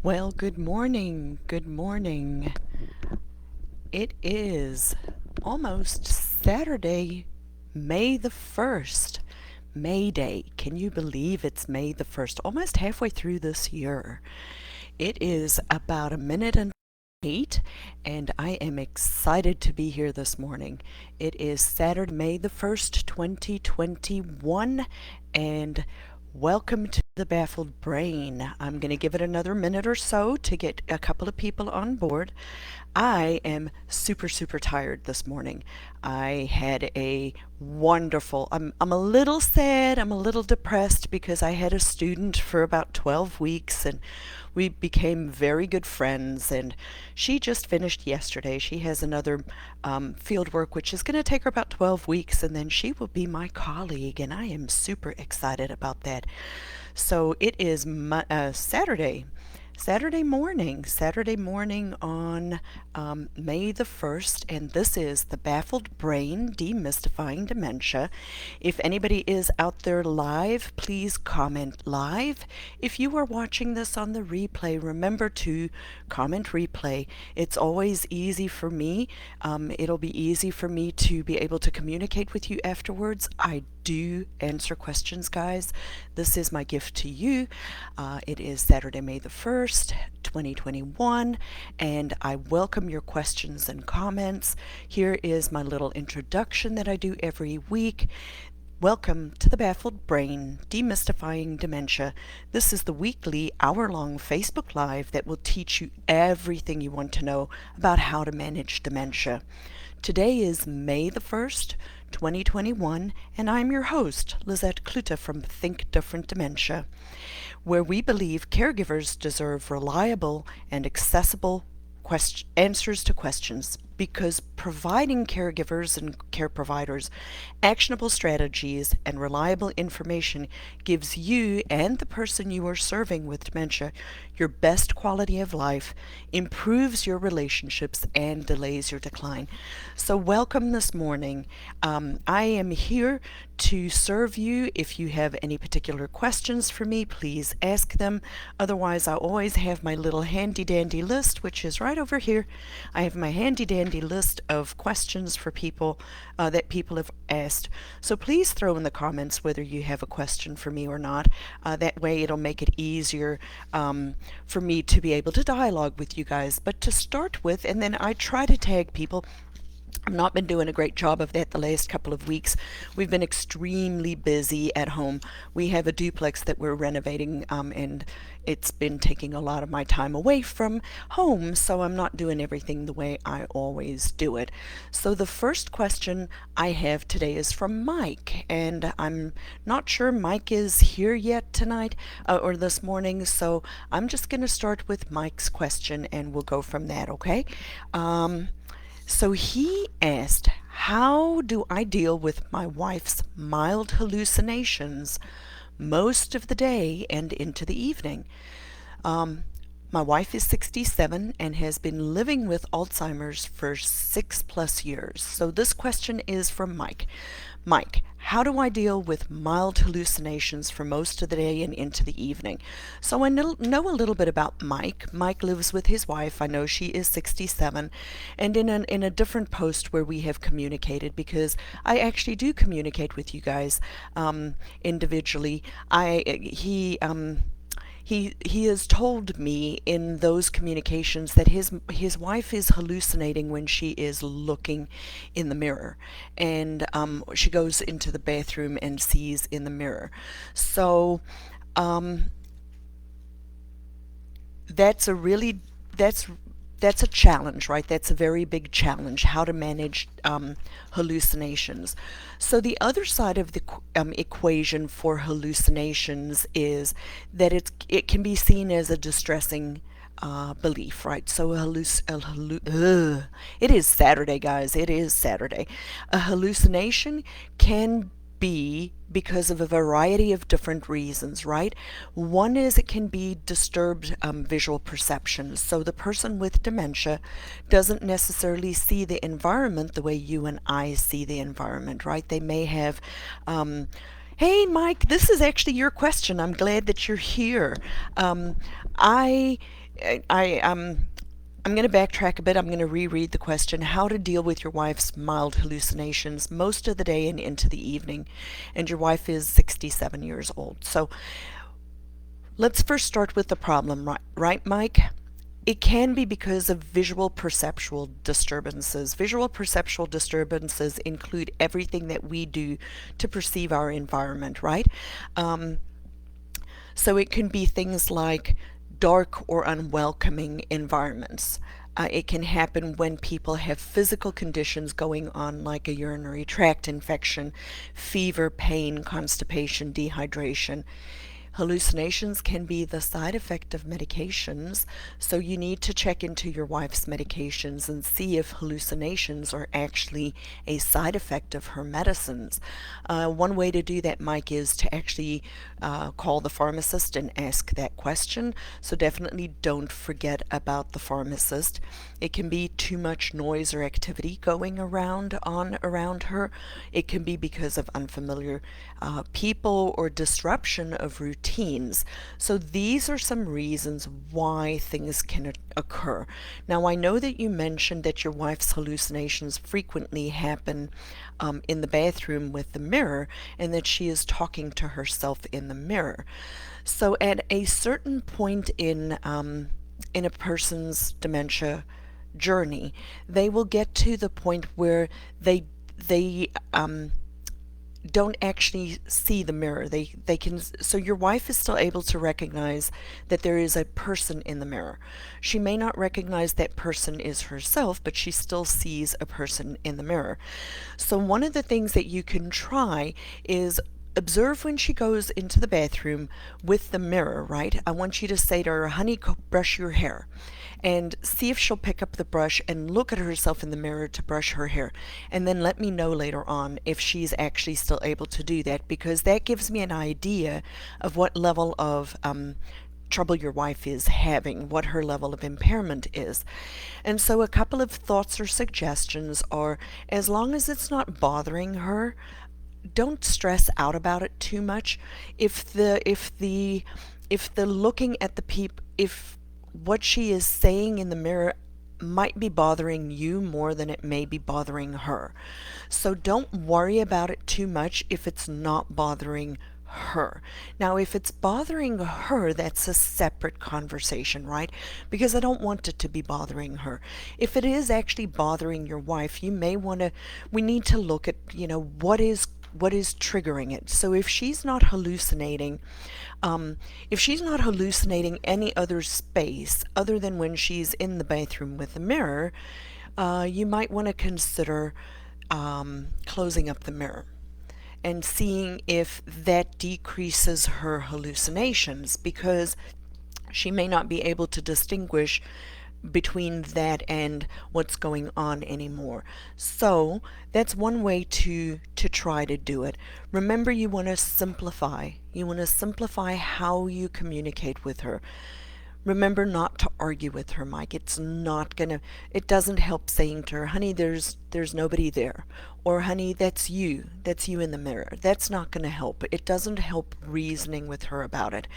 Well, good morning. Good morning. It is almost Saturday, May the 1st. May Day. Can you believe it's May the 1st? Almost halfway through this year. It is about a minute and 8, and I am excited to be here this morning. It is Saturday, May the 1st, 2021, and welcome to the Baffled Brain. I'm going to give it another minute or so to get a couple of people on board. I am super tired this morning. I had a wonderful, I'm a little sad, I'm a little depressed because I had a student for about 12 weeks and we became very good friends, and she just finished yesterday. She has another field work which is going to take her about 12 weeks, and then she will be my colleague, and I am super excited about that. So it is Saturday morning on May the 1st, and this is the Baffled Brain Demystifying Dementia. If anybody is out there live, please comment live. If you are watching this on the replay, remember to comment replay. It's always easy for me. It'll be easy for me to be able to communicate with you afterwards. I do answer questions, guys. This is my gift to you. It is Saturday, May the 1st, 2021, and I welcome your questions and comments. Here is my little introduction that I do every week. Welcome to the Baffled Brain, Demystifying Dementia. This is the weekly hour-long Facebook Live that will teach you everything you want to know about how to manage dementia. Today is May the 1st, 2021, and I'm your host, Lizette Cluta from Think Different Dementia, where we believe caregivers deserve reliable and accessible answers to questions, because providing caregivers and care providers actionable strategies and reliable information gives you and the person you are serving with dementia your best quality of life, improves your relationships, and delays your decline. So welcome this morning. I am here to serve you. If you have any particular questions for me, please ask them. Otherwise, I always have my little handy dandy list, which is right over here. I have my handy dandy list of questions for people that people have asked. So please throw in the comments whether you have a question for me or not. That way it'll make it easier for me to be able to dialogue with you guys. But to start with, and then I try to tag people. I've not been doing a great job of that the last couple of weeks. We've been extremely busy at home. We have a duplex that we're renovating, and it's been taking a lot of my time away from home, so I'm not doing everything the way I always do it. So the first question I have today is from Mike, and I'm not sure Mike is here yet tonight or this morning, so I'm just going to start with Mike's question and we'll go from that, okay? So he asked, how do I deal with my wife's mild hallucinations most of the day and into the evening? My wife is 67 and has been living with Alzheimer's for 6+ years. So this question is from Mike. Mike, how do I deal with mild hallucinations for most of the day and into the evening? So I know a little bit about Mike. Mike lives with his wife. I know she is 67. And in a different post where we have communicated, because I actually do communicate with you guys individually, he has told me in those communications that his wife is hallucinating when she is looking in the mirror, and she goes into the bathroom and sees in the mirror. So that's a really that's a challenge, right? That's a very big challenge, how to manage hallucinations. So the other side of the equation for hallucinations is that it can be seen as a distressing belief, right? So it is Saturday, guys. It is Saturday. A hallucination can be because of a variety of different reasons, right? One is it can be disturbed visual perceptions. So the person with dementia doesn't necessarily see the environment the way you and I see the environment, right? They may have hey, Mike, this is actually your question. I'm glad that you're here. I I'm going to backtrack a bit. I'm going to reread the question. How to deal with your wife's mild hallucinations most of the day and into the evening. And your wife is 67 years old. So let's first start with the problem, right, Mike? It can be because of visual perceptual disturbances. Visual perceptual disturbances include everything that we do to perceive our environment, right? Um, so it can be things like dark or unwelcoming environments. It can happen when people have physical conditions going on, like a urinary tract infection, fever, pain, constipation, dehydration. Hallucinations can be the side effect of medications, so you need to check into your wife's medications and see if hallucinations are actually a side effect of her medicines. One way to do that, Mike, is to actually call the pharmacist and ask that question. So definitely don't forget about the pharmacist. It can be too much noise or activity going around her. It can be because of unfamiliar people or disruption of routines. So these are some reasons why things can occur. Now, I know that you mentioned that your wife's hallucinations frequently happen in the bathroom with the mirror, and that she is talking to herself in the mirror. So at a certain point in a person's dementia journey, they will get to the point where they don't actually see the mirror. They can, so your wife is still able to recognize that there is a person in the mirror. She may not recognize that person is herself, but she still sees a person in the mirror. So one of the things that you can try is observe when she goes into the bathroom with the mirror, right? I want you to say to her, honey, go brush your hair. And see if she'll pick up the brush and look at herself in the mirror to brush her hair. And then let me know later on if she's actually still able to do that, because that gives me an idea of what level of trouble your wife is having, what her level of impairment is. And so a couple of thoughts or suggestions are, as long as it's not bothering her, don't stress out about it too much. If the looking at the if what she is saying in the mirror might be bothering you more than it may be bothering her. So don't worry about it too much if it's not bothering her. Now, if it's bothering her, that's a separate conversation, right? Because I don't want it to be bothering her. If it is actually bothering your wife, we need to look at, what is triggering it. So if she's not hallucinating, any other space other than when she's in the bathroom with the mirror, you might want to consider closing up the mirror and seeing if that decreases her hallucinations, because she may not be able to distinguish between that and what's going on anymore. So that's one way to try to do it. Remember, you want to simplify. You want to simplify how you communicate with her. Remember not to argue with her, Mike. It doesn't help saying to her, honey, there's nobody there. Or, honey, that's you in the mirror. That's not gonna help. It doesn't help reasoning with her about it.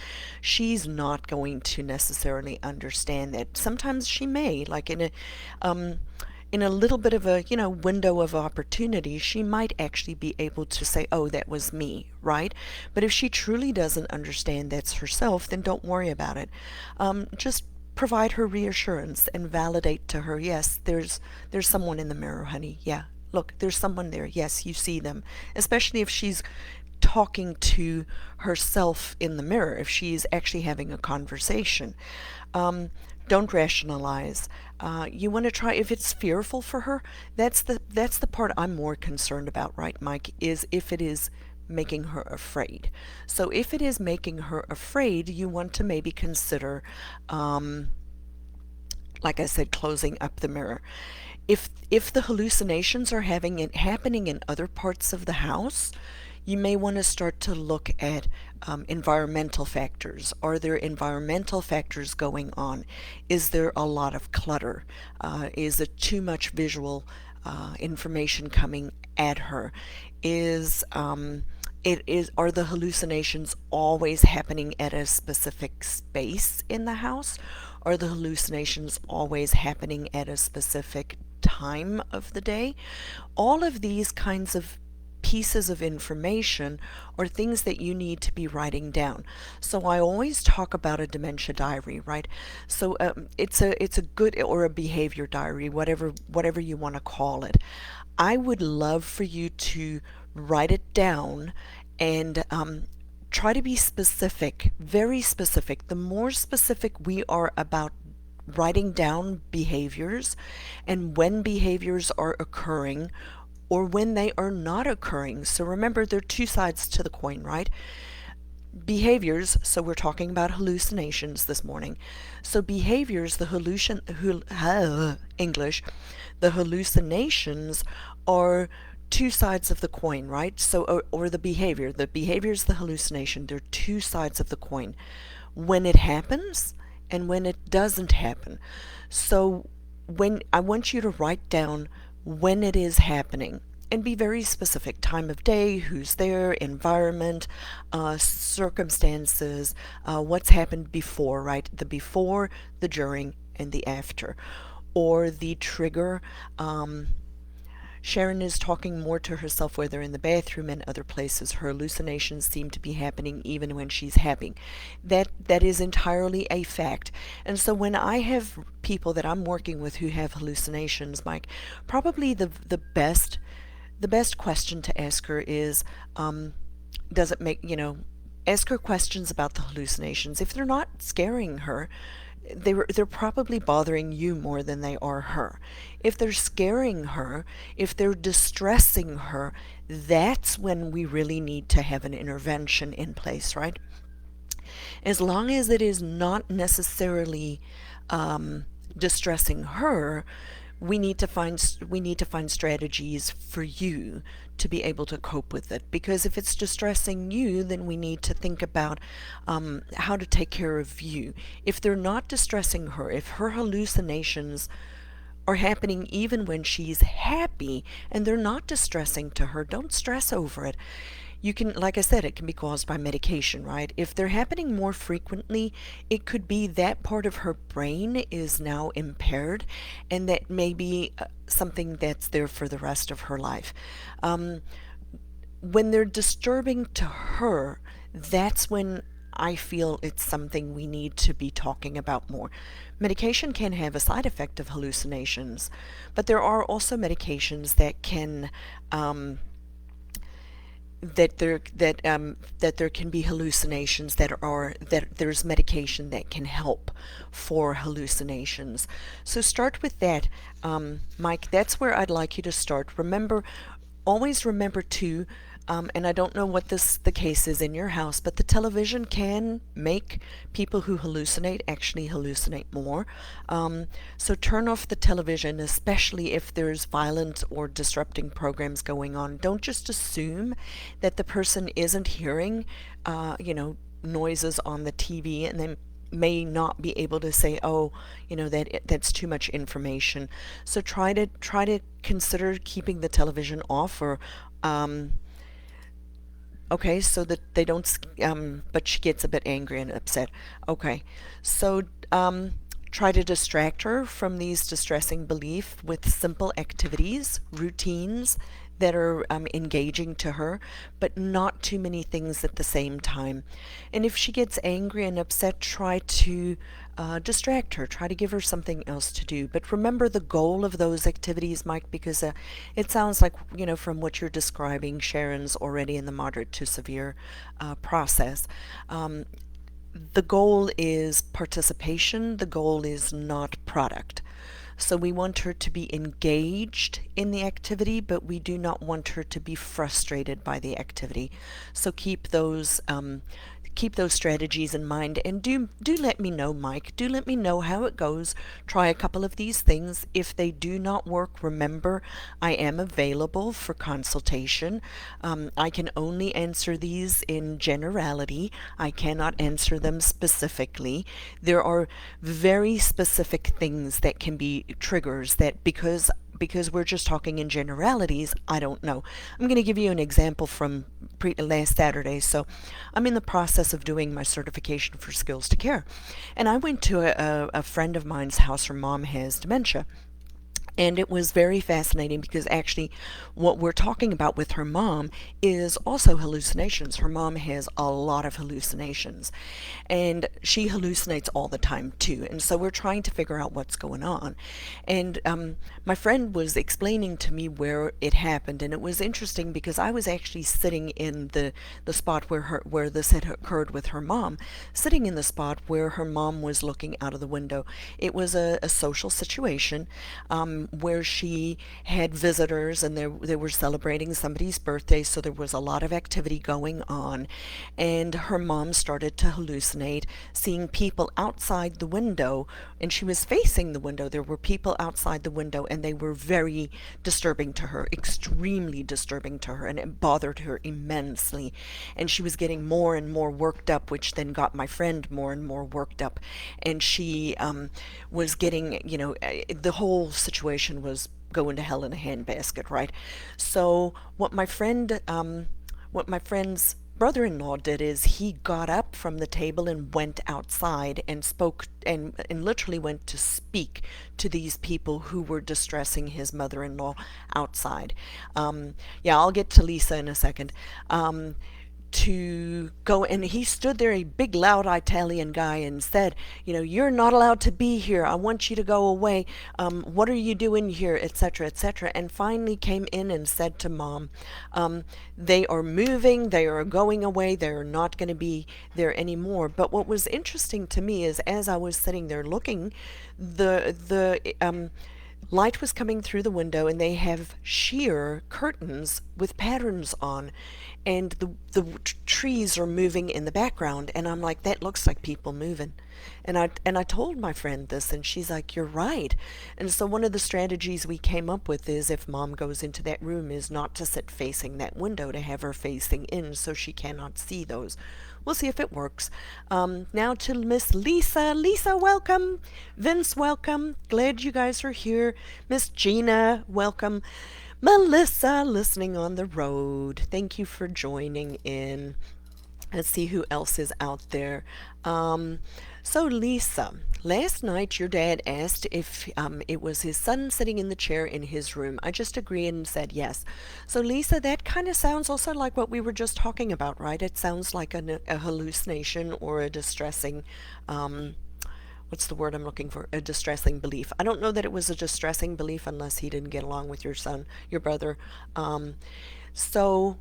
She's not going to necessarily understand that. Sometimes she may, like in a little bit of a window of opportunity, she might actually be able to say, oh, that was me, right? But if she truly doesn't understand that's herself, then don't worry about it. Just provide her reassurance and validate to her, yes, there's someone in the mirror, honey. Yeah, look, there's someone there. Yes, you see them. Especially if she's talking to herself in the mirror, if she's actually having a conversation. Don't rationalize. You want to try, if it's fearful for her, that's the part I'm more concerned about, right, Mike, is if it is making her afraid. So if it is making her afraid, you want to maybe consider, like I said, closing up the mirror. If the hallucinations are happening in other parts of the house, you may want to start to look at environmental factors. Are there environmental factors going on? Is there a lot of clutter? Is it too much visual information coming at her? Is Are the hallucinations always happening at a specific space in the house? Are the hallucinations always happening at a specific time of the day? All of these kinds of pieces of information are things that you need to be writing down. So I always talk about a dementia diary, right? So it's a good, or a behavior diary, whatever you want to call it. I would love for you to write it down and try to be specific, very specific. The more specific we are about writing down behaviors and when behaviors are occurring or when they are not occurring. So remember, there are two sides to the coin, right? Behaviors, so we're talking about hallucinations this morning. So behaviors, English, the hallucinations are two sides of the coin, right? So, or the behavior is the hallucination. They're two sides of the coin. When it happens and when it doesn't happen. So when I want you to write down when it is happening and be very specific: time of day, who's there, environment, circumstances, what's happened before, right? The before, the during, and the after. Or the trigger. Sharon is talking more to herself, whether in the bathroom and other places. Her hallucinations seem to be happening even when she's happy. That is entirely a fact. And so when I have people that I'm working with who have hallucinations, Mike, probably the best question to ask her is, does it make, ask her questions about the hallucinations. If they're not scaring her, they're probably bothering you more than they are her. If they're scaring her, if they're distressing her, that's when we really need to have an intervention in place, right? As long as it is not necessarily distressing her, we need to find strategies for you to be able to cope with it. Because if it's distressing you, then we need to think about how to take care of you. If they're not distressing her, if her hallucinations are happening even when she's happy and they're not distressing to her, don't stress over it. You can, like I said, it can be caused by medication, right? If they're happening more frequently, it could be that part of her brain is now impaired, and that may be something that's there for the rest of her life. When they're disturbing to her, that's when I feel it's something we need to be talking about more. Medication can have a side effect of hallucinations, but there are also medications that can that there can be hallucinations that there's medication that can help for hallucinations. So start with that, Mike. That's where I'd like you to start. Always remember too, and I don't know what the case is in your house, but the television can make people who hallucinate actually hallucinate more. So turn off the television, especially if there's violent or disrupting programs going on. Don't just assume that the person isn't hearing, noises on the TV, and then may not be able to say, oh, that's too much information. So try to consider keeping the television off, or okay, so that they don't, but she gets a bit angry and upset. Okay, so try to distract her from these distressing beliefs with simple activities, routines that are engaging to her, but not too many things at the same time. And if she gets angry and upset, try to distract her. Try to give her something else to do. But remember the goal of those activities, Mike, because it sounds like, from what you're describing, Sharon's already in the moderate to severe process. The goal is participation. The goal is not product. So we want her to be engaged in the activity, but we do not want her to be frustrated by the activity. So keep those strategies in mind, and do let me know, Mike. Do let me know how it goes. Try a couple of these things. If they do not work, remember, I am available for consultation. I can only answer these in generality. I cannot answer them specifically. There are very specific things that can be triggers that, because because we're just talking in generalities, I don't know. I'm going to give you an example from last Saturday. So I'm in the process of doing my certification for skills to care. And I went to a friend of mine's house. Her mom has dementia. And it was very fascinating because actually, what we're talking about with her mom is also hallucinations. Her mom has a lot of hallucinations, and she hallucinates all the time too. And so we're trying to figure out what's going on. And my friend was explaining to me where it happened, and it was interesting because I was actually sitting in the spot where this had occurred with her mom, sitting in the spot where her mom was looking out of the window. It was a social situation. Where she had visitors, and they were celebrating somebody's birthday, so there was a lot of activity going on. And her mom started to hallucinate, seeing people outside the window, and she was facing the window. There were people outside the window, and they were very disturbing to her, extremely disturbing to her, and it bothered her immensely. And she was getting more and more worked up, which then got my friend more and more worked up. And she was getting, the whole situation was going to hell in a handbasket, right? So what my friend's brother-in-law did is he got up from the table and went outside and spoke and literally went to speak to these people who were distressing his mother-in-law outside. Yeah, I'll get to Lisa in a second. To go, and he stood there, a big loud Italian guy, and said, you're not allowed to be here, I want you to go away, what are you doing here, etc., etc. And finally came in and said to mom, they are moving, they are going away, they are not going to be there anymore. But what was interesting to me is, as I was sitting there looking, the light was coming through the window, and they have sheer curtains with patterns on, and the trees are moving in the background, and I'm like, that looks like people moving. And I told my friend this, and she's like, you're right. And so one of the strategies we came up with is, if mom goes into that room, is not to sit facing that window, to have her facing in so she cannot see those. We'll see if it works. Now to Miss Lisa. Lisa, welcome. Vince, welcome. Glad you guys are here. Miss Gina, welcome. Melissa, listening on the road. Thank you for joining in. Let's see who else is out there. So Lisa, last night your dad asked if it was his son sitting in the chair in his room. I just agreed and said yes. So Lisa, that kind of sounds also like what we were just talking about, right? It sounds like a hallucination or a distressing, what's the word I'm looking for? A distressing belief. I don't know that it was a distressing belief unless he didn't get along with your son, your brother. So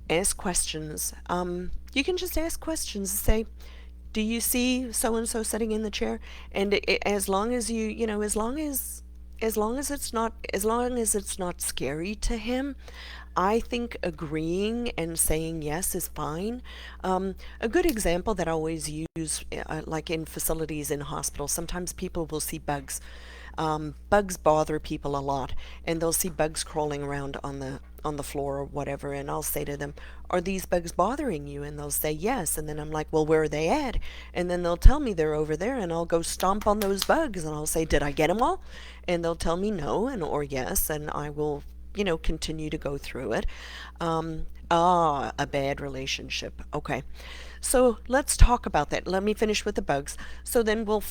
ask questions. You can just ask questions. Say, do you see so and so sitting in the chair? And as long as as long as it's not scary to him, I think agreeing and saying yes is fine. A good example that I always use, like in facilities in hospitals, sometimes people will see bugs. Bugs bother people a lot, and they'll see bugs crawling around on the floor or whatever, and I'll say to them, are these bugs bothering you? And they'll say yes, and then I'm like, well, where are they at? And then they'll tell me they're over there, and I'll go stomp on those bugs, and I'll say, did I get them all? And they'll tell me no and or yes, and I will continue to go through it. A bad relationship. Okay. So let's talk about that. Let me finish with the bugs. So then we'll,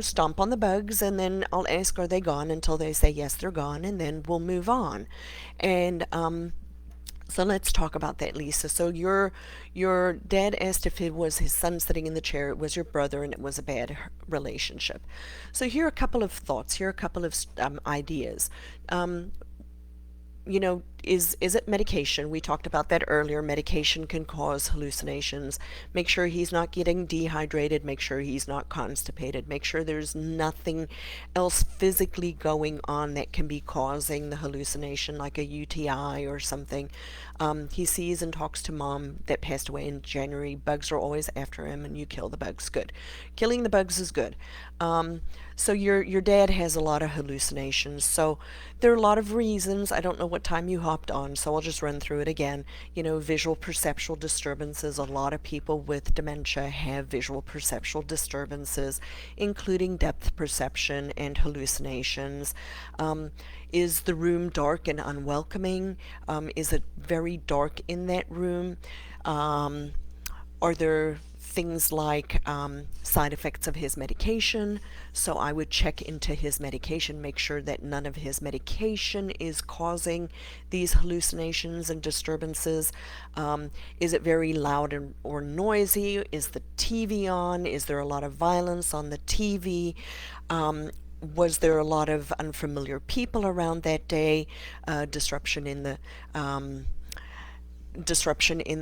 stomp on the bugs, and then I'll ask, are they gone? Until they say, yes, they're gone, and then we'll move on. And so let's talk about that, Lisa. So your dad asked if it was his son sitting in the chair, it was your brother, and it was a bad relationship. So here are a couple of thoughts. Here are a couple of ideas. Is it medication? We talked about that earlier. Medication can cause hallucinations. Make sure he's not getting dehydrated. Make sure he's not constipated. Make sure there's nothing else physically going on that can be causing the hallucination, like a UTI or something. He sees and talks to mom that passed away in January. Bugs are always after him, and you kill the bugs. Good. Killing the bugs is good. So your dad has a lot of hallucinations. So there are a lot of reasons. I don't know what time you hopped on, so I'll just run through it again. Visual perceptual disturbances. A lot of people with dementia have visual perceptual disturbances, including depth perception and hallucinations. Is the room dark and unwelcoming? Is it very dark in that room? Are there things like side effects of his medication? So I would check into his medication, make sure that none of his medication is causing these hallucinations and disturbances. Is it very loud or noisy? Is the TV on? Is there a lot of violence on the TV? Was there a lot of unfamiliar people around that day? Disruption in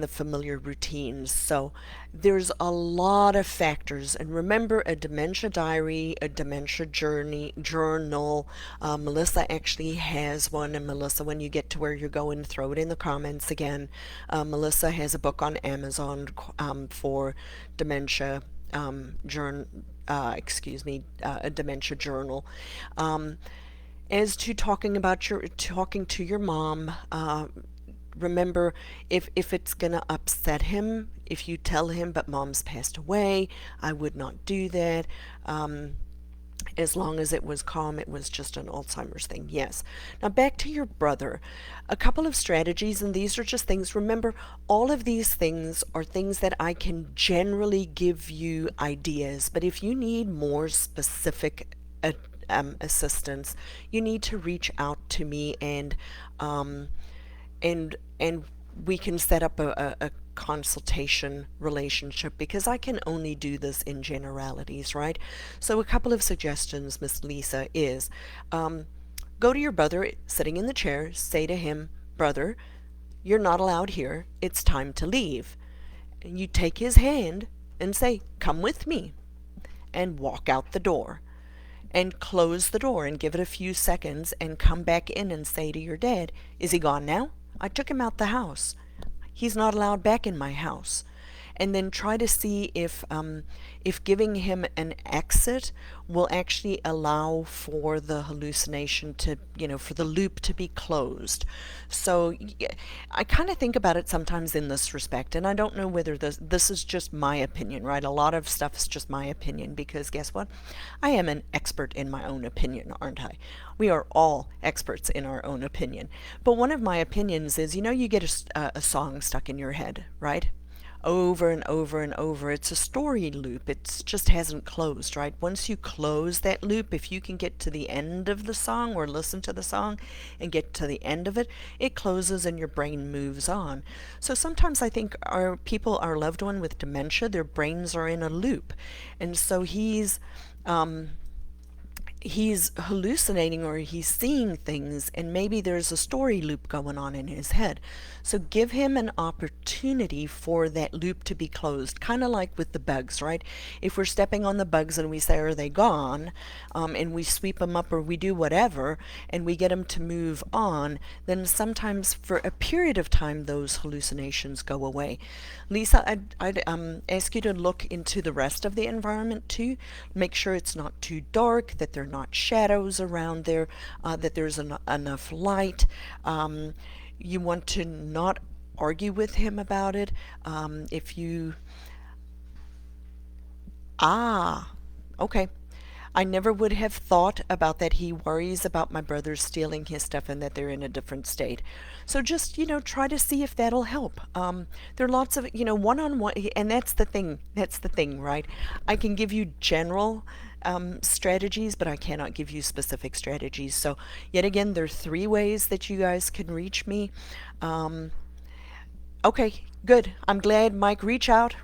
the familiar routines. So there's a lot of factors. And remember, a dementia diary, a dementia journal. Melissa actually has one. And Melissa, when you get to where you're going, throw it in the comments again. Melissa has a book on Amazon for dementia a dementia journal. As to talking to your mom, remember, if it's going to upset him, if you tell him, but mom's passed away, I would not do that. As long as it was calm, it was just an Alzheimer's thing. Yes. Now back to your brother. A couple of strategies, and these are just things. Remember, all of these things are things that I can generally give you ideas, but if you need more specific assistance, you need to reach out to me, and we can set up a consultation relationship, because I can only do this in generalities, right? So a couple of suggestions, Miss Lisa, is go to your brother sitting in the chair, say to him, brother, you're not allowed here, it's time to leave. And you take his hand and say, come with me, and walk out the door. And close the door and give it a few seconds and come back in and say to your dad, is he gone now? I took him out the house. He's not allowed back in my house. And then try to see if giving him an exit will actually allow for the hallucination to, for the loop to be closed. So I kind of think about it sometimes in this respect, and I don't know whether this is just my opinion, right? A lot of stuff is just my opinion, because guess what? I am an expert in my own opinion, aren't I? We are all experts in our own opinion. But one of my opinions is, you get a song stuck in your head, right? Over and over and over. It's a story loop. It just hasn't closed, right? Once you close that loop, if you can get to the end of the song or listen to the song and get to the end of it, it closes and your brain moves on. So sometimes I think our loved one with dementia, their brains are in a loop. And so he's hallucinating, or he's seeing things, and maybe there's a story loop going on in his head. So give him an opportunity for that loop to be closed, kind of like with the bugs, right? If we're stepping on the bugs and we say, are they gone? And we sweep them up or we do whatever, and we get them to move on, then sometimes for a period of time those hallucinations go away. Lisa, I'd ask you to look into the rest of the environment too. Make sure it's not too dark, that there are not shadows around there, that there's enough light. You want to not argue with him about it. Okay. I never would have thought about that. He worries about my brother stealing his stuff and that they're in a different state. So just, try to see if that'll help. There are lots of, one-on-one, and that's the thing, right? I can give you general strategies, but I cannot give you specific strategies. So yet again, there are 3 ways that you guys can reach me. Okay, good. I'm glad, Mike. Reach out.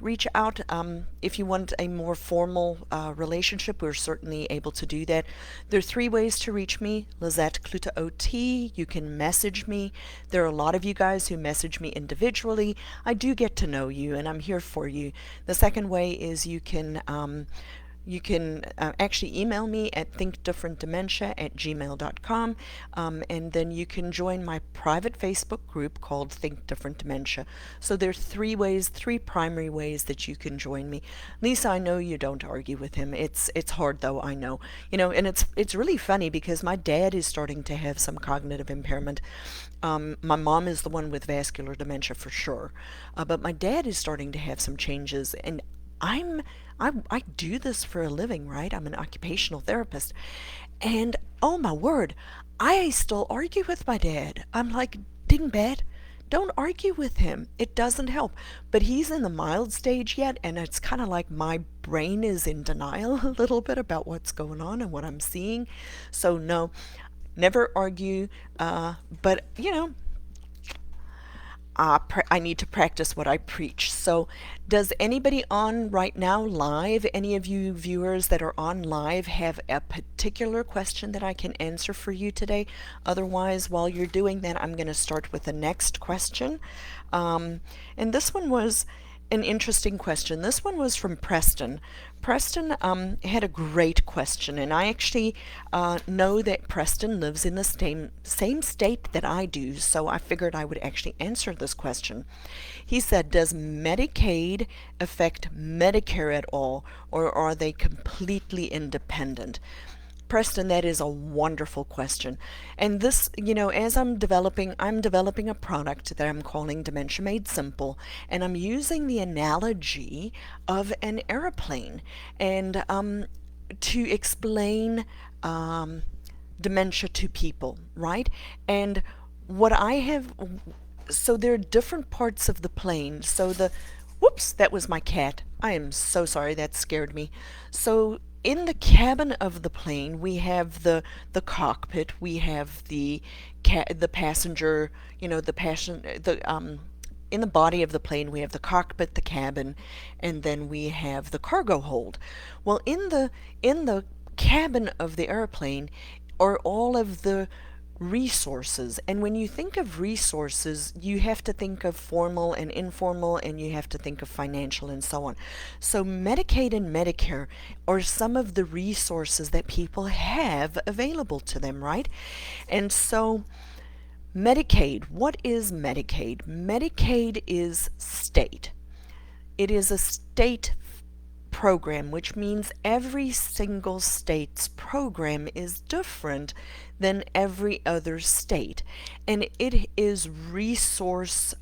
If you want a more formal relationship, we're certainly able to do that. There are 3 ways to reach me. Lizette Kluta OT. You can message me. There are a lot of you guys who message me individually. I do get to know you, and I'm here for you. The second way is you can You can actually email me at thinkdifferentdementia@gmail.com, and then you can join my private Facebook group called Think Different Dementia. So there are three primary ways that you can join me. Lisa, I know you don't argue with him. It's hard though, I know. And it's really funny because my dad is starting to have some cognitive impairment. My mom is the one with vascular dementia for sure, but my dad is starting to have some changes, and I do this for a living, right? I'm an occupational therapist. And oh my word, I still argue with my dad. I'm like, dingbat, don't argue with him. It doesn't help. But he's in the mild stage yet, and it's kind of like my brain is in denial a little bit about what's going on and what I'm seeing. So, no, never argue. But, I need to practice what I preach. So, does anybody on right now live, any of you viewers that are on live, have a particular question that I can answer for you today? Otherwise, while you're doing that, I'm going to start with the next question. And this one was an interesting question. This one was from Preston. Preston had a great question, and I actually know that Preston lives in the same state that I do, so I figured I would actually answer this question. He said, does Medicaid affect Medicare at all, or are they completely independent? Preston, that is a wonderful question. And this, as I'm developing a product that I'm calling Dementia Made Simple, and I'm using the analogy of an airplane and to explain dementia to people, right? And what I have, so there are different parts of the plane. So whoops, that was my cat. I am so sorry, that scared me. So in the cabin of the plane, we have the cockpit, we have the passenger, in the body of the plane, we have the cockpit, the cabin, and then we have the cargo hold. Well, in the cabin of the airplane are all of the resources. And when you think of resources, you have to think of formal and informal, and you have to think of financial and so on. So Medicaid and Medicare are some of the resources that people have available to them, right? And so Medicaid, what is Medicaid? Medicaid is state. It is a state program, which means every single state's program is different than every other state, and it is resource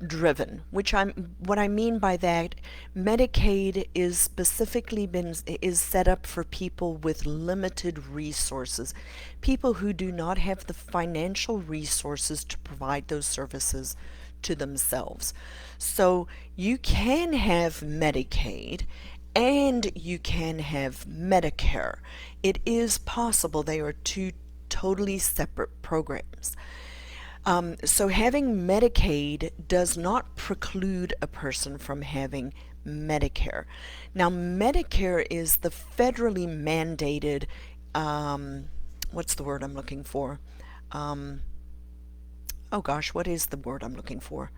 driven. What I mean by that, Medicaid is specifically is set up for people with limited resources, people who do not have the financial resources to provide those services to themselves. So you can have Medicaid and you can have Medicare. It is possible. They are two totally separate programs. So having Medicaid does not preclude a person from having Medicare. Now, Medicare is the federally mandated, what's the word I'm looking for? Oh gosh, what is the word I'm looking for?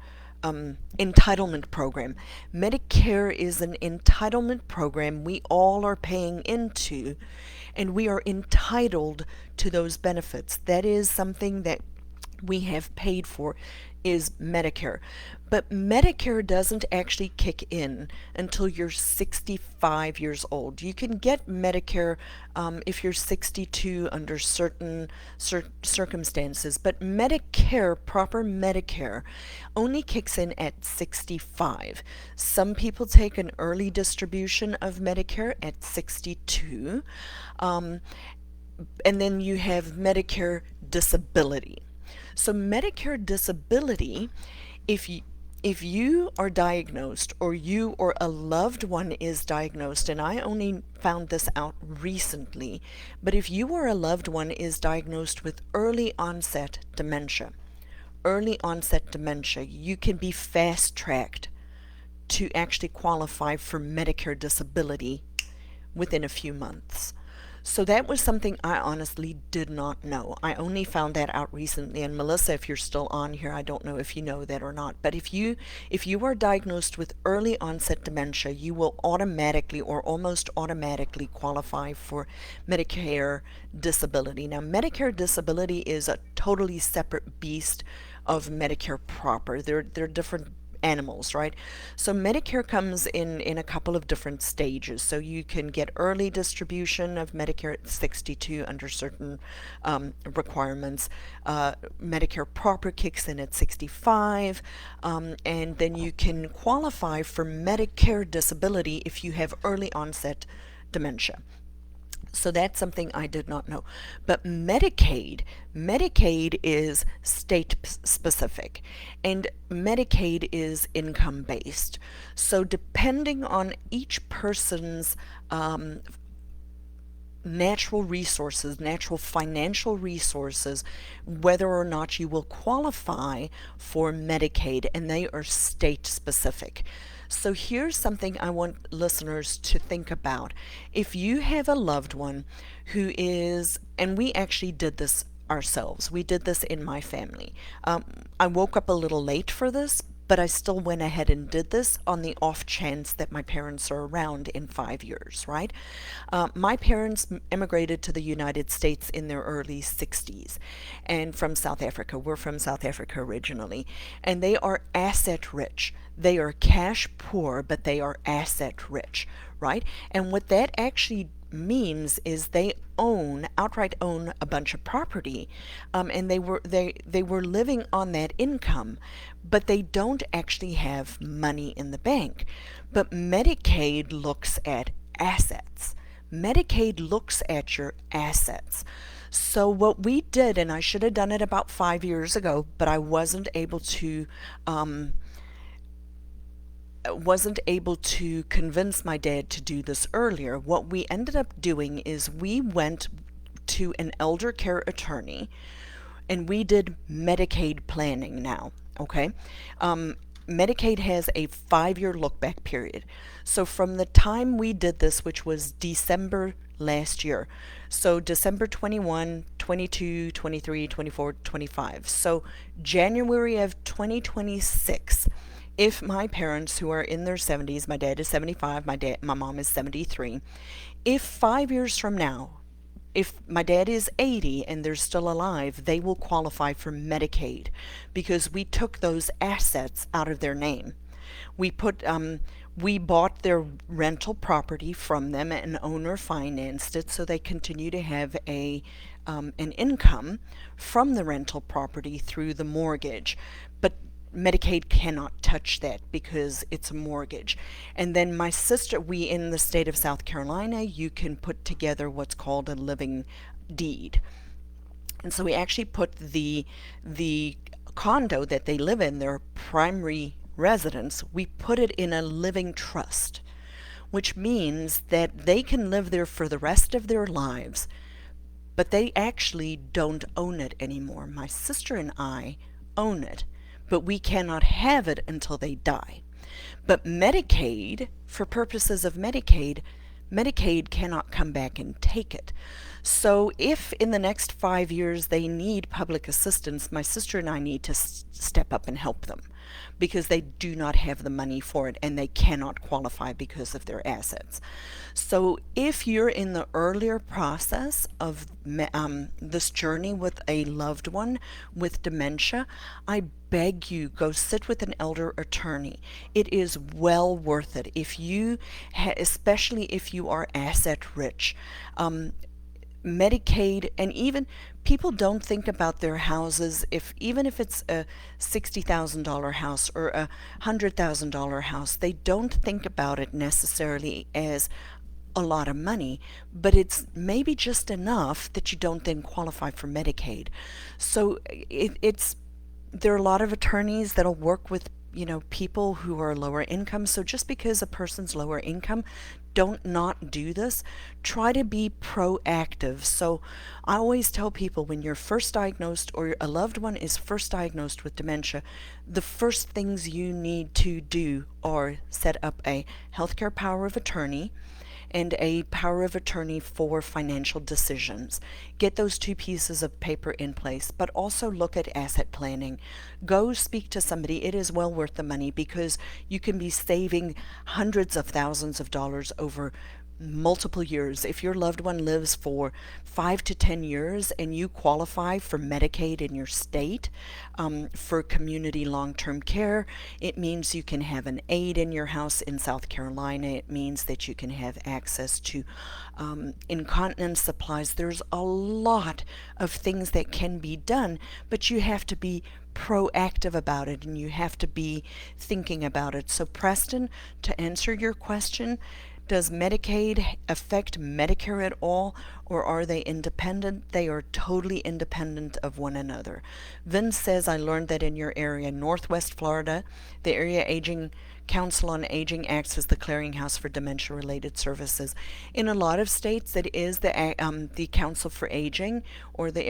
Entitlement program. Medicare is an entitlement program we all are paying into, and we are entitled to those benefits. That is something that we have paid for, is Medicare. But Medicare doesn't actually kick in until you're 65 years old. You can get Medicare if you're 62 under certain circumstances, but Medicare, proper Medicare, only kicks in at 65. Some people take an early distribution of Medicare at 62, and then you have Medicare Disability. So Medicare Disability, if you are diagnosed, or you or a loved one is diagnosed, and I only found this out recently, but if you or a loved one is diagnosed with early onset dementia, you can be fast-tracked to actually qualify for Medicare Disability within a few months. So that was something I honestly did not know. I only found that out recently. And Melissa, if you're still on here, I don't know if you know that or not. But if you are diagnosed with early onset dementia, you will automatically or almost automatically qualify for Medicare disability. Now, Medicare disability is a totally separate beast of Medicare proper. They're different animals, right? So Medicare comes in a couple of different stages. So you can get early distribution of Medicare at 62 under certain requirements. Medicare proper kicks in at 65, and then you can qualify for Medicare disability if you have early onset dementia. So that's something I did not know. But Medicaid is state specific, and Medicaid is income based. So depending on each person's natural financial resources, whether or not you will qualify for Medicaid, and they are state specific. So here's something I want listeners to think about. If you have a loved one who is, and we actually did this ourselves, we did this in my family. I woke up a little late for this, but I still went ahead and did this on the off chance that my parents are around in 5 years, right? My parents immigrated to the United States in their early 60s and from South Africa. We're from South Africa originally, and they are asset rich. They are cash poor, but they are asset rich, right? And what that actually means is they outright own a bunch of property, and they were living on that income, but they don't actually have money in the bank. But Medicaid looks at assets. Medicaid looks at your assets. So what we did, and I should have done it about 5 years ago, but I wasn't able to convince my dad to do this earlier. What we ended up doing is we went to an elder care attorney and we did Medicaid planning now, okay? Medicaid has a 5-year look back period. So from the time we did this, which was December last year, so December 21, 22, 23, 24, 25. So January of 2026, if my parents who are in their 70s, my dad is 75, my mom is 73, if 5 years from now, if my dad is 80 and they're still alive, they will qualify for Medicaid because we took those assets out of their name. We bought their rental property from them and owner financed it, so they continue to have an income from the rental property through the mortgage. But Medicaid cannot touch that because it's a mortgage. And then my sister, we in the state of South Carolina, you can put together what's called a living deed. And so we actually put the condo that they live in, their primary residence, we put it in a living trust, which means that they can live there for the rest of their lives, but they actually don't own it anymore. My sister and I own it, but we cannot have it until they die. But Medicaid, for purposes of Medicaid cannot come back and take it. So if in the next 5 years they need public assistance, my sister and I need to step up and help them because they do not have the money for it and they cannot qualify because of their assets. So if you're in the earlier process of this journey with a loved one with dementia, I beg you, go sit with an elder attorney. It is well worth it. If you, especially if you are asset rich, Medicaid, and even people don't think about their houses, even if it's a $60,000 house or a $100,000 house, they don't think about it necessarily as a lot of money, but it's maybe just enough that you don't then qualify for Medicaid. So there are a lot of attorneys that'll work with people who are lower income. So just because a person's lower income, don't not do this. Try to be proactive. So I always tell people, when you're first diagnosed or a loved one is first diagnosed with dementia, the first things you need to do are set up a healthcare power of attorney and a power of attorney for financial decisions. Get those two pieces of paper in place, but also look at asset planning. Go speak to somebody. It is well worth the money because you can be saving hundreds of thousands of dollars over multiple years. If your loved one lives for 5 to 10 years and you qualify for Medicaid in your state, for community long-term care, it means you can have an aide in your house in South Carolina. It means that you can have access to incontinence supplies. There's a lot of things that can be done, but you have to be proactive about it and you have to be thinking about it. So Preston, to answer your question, does Medicaid affect Medicare at all, or are they independent? They are totally independent of one another. Vince says, I learned that in your area, Northwest Florida, the Area Aging Council on Aging acts as the clearinghouse for dementia-related services. In a lot of states, it is the Council for Aging or the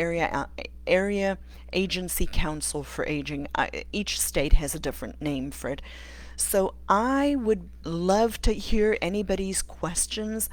Area Agency Council for Aging. Each state has a different name for it. So I would love to hear anybody's questions.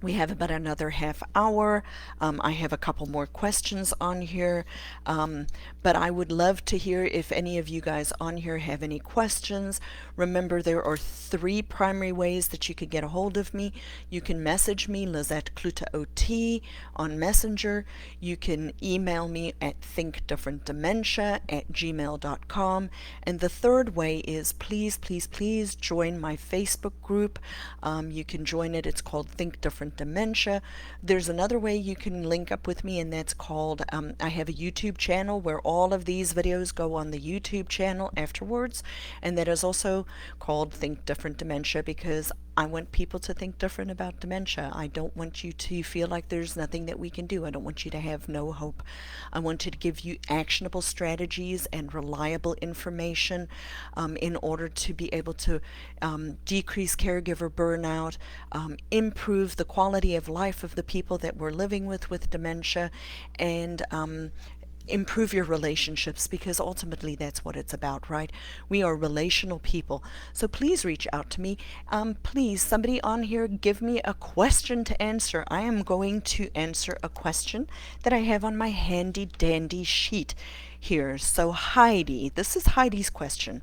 We have about another half hour. I have a couple more questions on here, but I would love to hear if any of you guys on here have any questions. Remember, there are 3 primary ways that you could get a hold of me. You can message me, Lizette Kluta OT, on Messenger. You can email me at thinkdifferentdementia@gmail.com. And the third way is please, please, please join my Facebook group. You can join it. It's called Think Different Dementia. There's another way you can link up with me, and that's called, I have a YouTube channel where all of these videos go on the YouTube channel afterwards, and that is also called Think Different Dementia because I want people to think different about dementia. I don't want you to feel like there's nothing that we can do. I don't want you to have no hope. I want to give you actionable strategies and reliable information in order to be able to decrease caregiver burnout, improve the quality of life of the people that we're living with dementia, and improve your relationships, because ultimately that's what it's about, right? We are relational people. So please reach out to me. Please, somebody on here, give me a question to answer. I am going to answer a question that I have on my handy dandy sheet here. So Heidi, this is Heidi's question.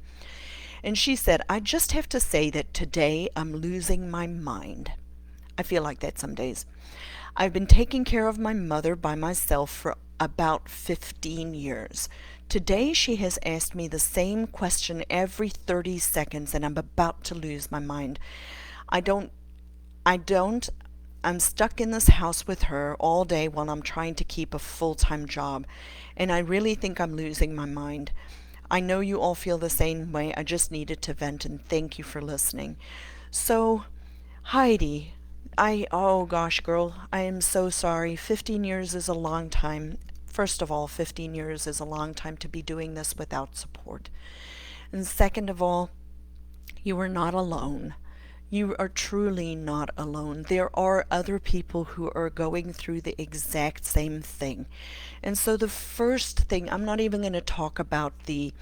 And she said, I just have to say that today I'm losing my mind. I feel like that some days. I've been taking care of my mother by myself for about 15 years. Today she has asked me the same question every 30 seconds and I'm about to lose my mind. I'm stuck in this house with her all day while I'm trying to keep a full-time job, and I really think I'm losing my mind. I know you all feel the same way. I just needed to vent, and thank you for listening. So, Heidi, oh gosh, girl, I am so sorry. 15 years is a long time. First of all, 15 years is a long time to be doing this without support. And second of all, you are not alone. You are truly not alone. There are other people who are going through the exact same thing. And so the first thing, I'm not even going to talk about the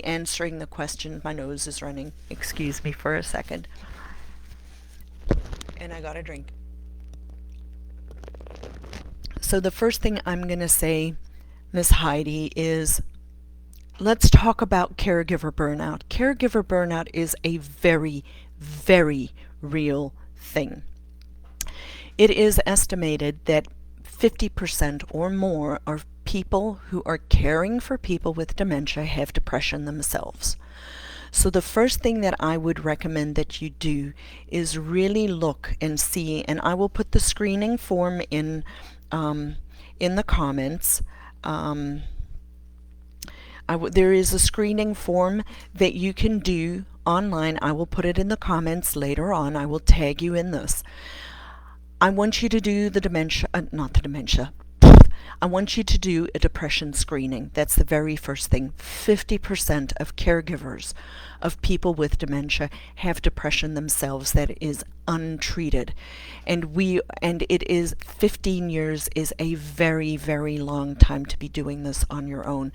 answering the question. My nose is running. Excuse me for a second. And I got a drink. So the first thing I'm going to say, Miss Heidi, is let's talk about caregiver burnout. Caregiver burnout is a very, very real thing. It is estimated that 50% or more of people who are caring for people with dementia have depression themselves. So the first thing that I would recommend that you do is really look and see, and I will put the screening form in the comments. There is a screening form that you can do online. I will put it in the comments later on. I will tag you in this. I want you to do the dementia, not the dementia. I want you to do a depression screening. That's the very first thing. 50% of caregivers of people with dementia have depression themselves that is untreated. And it is 15 years is a very, very long time to be doing this on your own.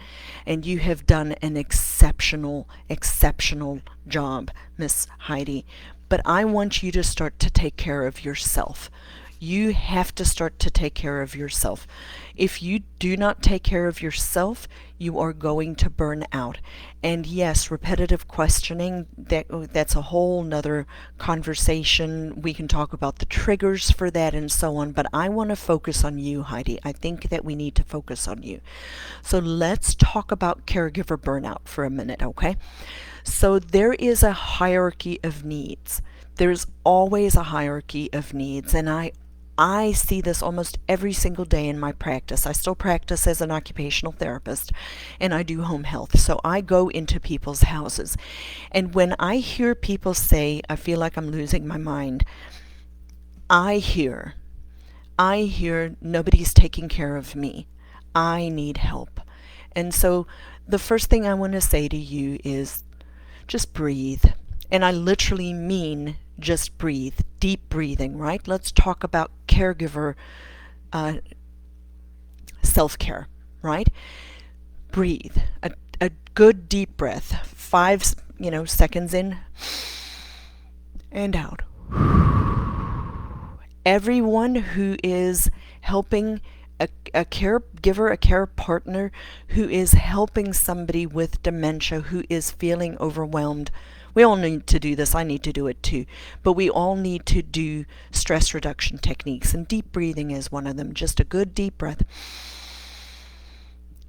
And you have done an exceptional, exceptional job, Miss Heidi. but I want you to start to take care of yourself. You have to start to take care of yourself. If you do not take care of yourself, you are going to burn out. And yes, repetitive questioning, that's a whole nother conversation. We can talk about the triggers for that and so on, but I want to focus on you, Heidi. I think that we need to focus on you. So let's talk about caregiver burnout for a minute, okay? So there is a hierarchy of needs. There's always a hierarchy of needs, and I see this almost every single day in my practice. I still practice as an occupational therapist, and I do home health. So I go into people's houses. And when I hear people say, I feel like I'm losing my mind, I hear, nobody's taking care of me. I need help. And so the first thing I want to say to you is just breathe. And I literally mean just breathe. Deep breathing, right? Let's talk about caregiver self-care, right? Breathe. A good deep breath. 5, seconds in and out. Everyone who is helping a caregiver, a care partner who is helping somebody with dementia who is feeling overwhelmed. We all need to do this. I need to do it too. But we all need to do stress reduction techniques, and deep breathing is one of them. Just a good deep breath.